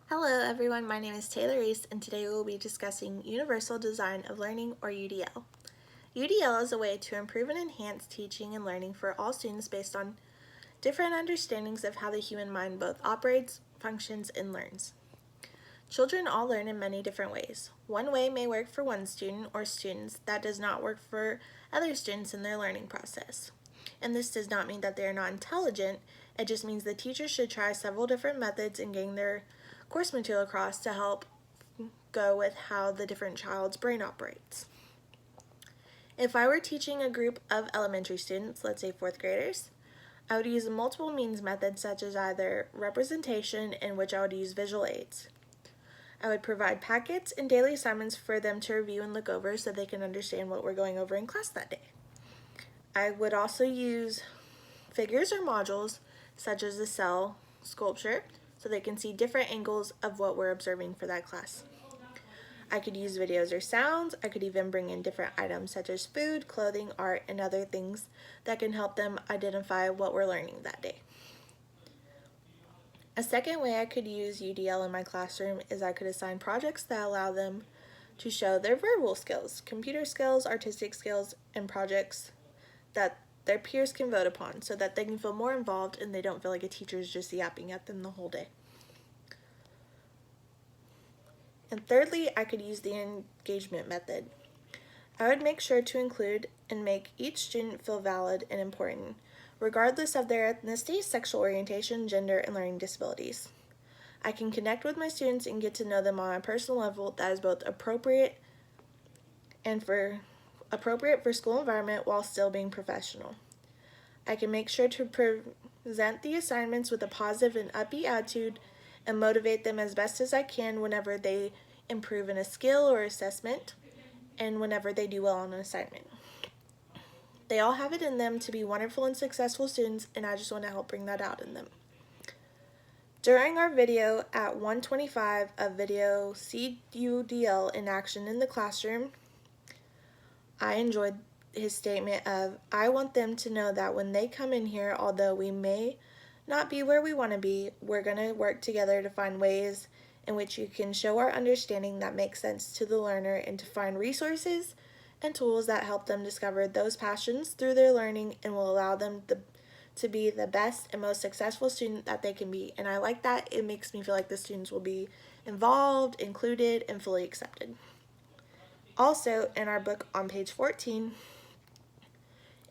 Hello everyone, my name is Taylor Reese and today we will be discussing Universal Design of Learning, or UDL. UDL is a way to improve and enhance teaching and learning for all students based on different understandings of how the human mind both operates, functions, and learns. Children all learn in many different ways. One way may work for one student or students that does not work for other students in their learning process. And this does not mean that they are not intelligent, it just means the teacher should try several different methods in getting their course material across to help go with how the different child's brain operates. If I were teaching a group of elementary students, let's say 4th graders, I would use a multiple means method such as either representation, in which I would use visual aids. I would provide packets and daily assignments for them to review and look over so they can understand what we're going over in class that day. I would also use figures or modules such as the cell sculpture so they can see different angles of what we're observing for that class. I could use videos or sounds. I could even bring in different items such as food, clothing, art, and other things that can help them identify what we're learning that day. A second way I could use UDL in my classroom is I could assign projects that allow them to show their verbal skills, computer skills, artistic skills, and projects that their peers can vote upon so that they can feel more involved and they don't feel like a teacher is just yapping at them the whole day. And thirdly, I could use the engagement method. I would make sure to include and make each student feel valid and important, regardless of their ethnicity, sexual orientation, gender, and learning disabilities. I can connect with my students and get to know them on a personal level that is both appropriate for school environment while still being professional. I can make sure to present the assignments with a positive and upbeat attitude and motivate them as best as I can whenever they improve in a skill or assessment and whenever they do well on an assignment. They all have it in them to be wonderful and successful students, and I just want to help bring that out in them. During our video at 125 of video CUDL in action in the classroom, I enjoyed his statement of, I want them to know that when they come in here, although we may not be where we want to be, we're going to work together to find ways in which you can show our understanding that makes sense to the learner and to find resources and tools that help them discover those passions through their learning and will allow them to be the best and most successful student that they can be. And I like that. It makes me feel like the students will be involved, included, and fully accepted. Also, in our book on page 14,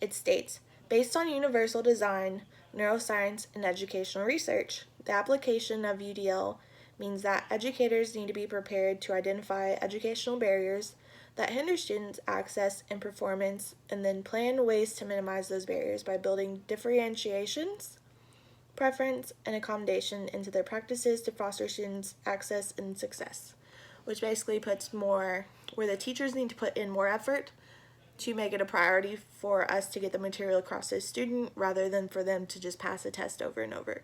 it states, based on universal design, neuroscience, and educational research, the application of UDL means that educators need to be prepared to identify educational barriers that hinder students' access and performance, and then plan ways to minimize those barriers by building differentiations, preference, and accommodation into their practices to foster students' access and success, which basically puts more where the teachers need to put in more effort to make it a priority for us to get the material across to the student rather than for them to just pass a test over and over.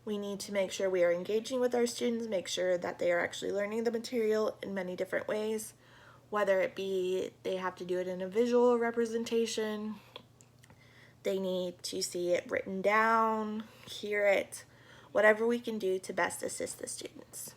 We need to make sure we are engaging with our students, make sure that they are actually learning the material in many different ways, whether it be they have to do it in a visual representation, they need to see it written down, hear it, whatever we can do to best assist the students.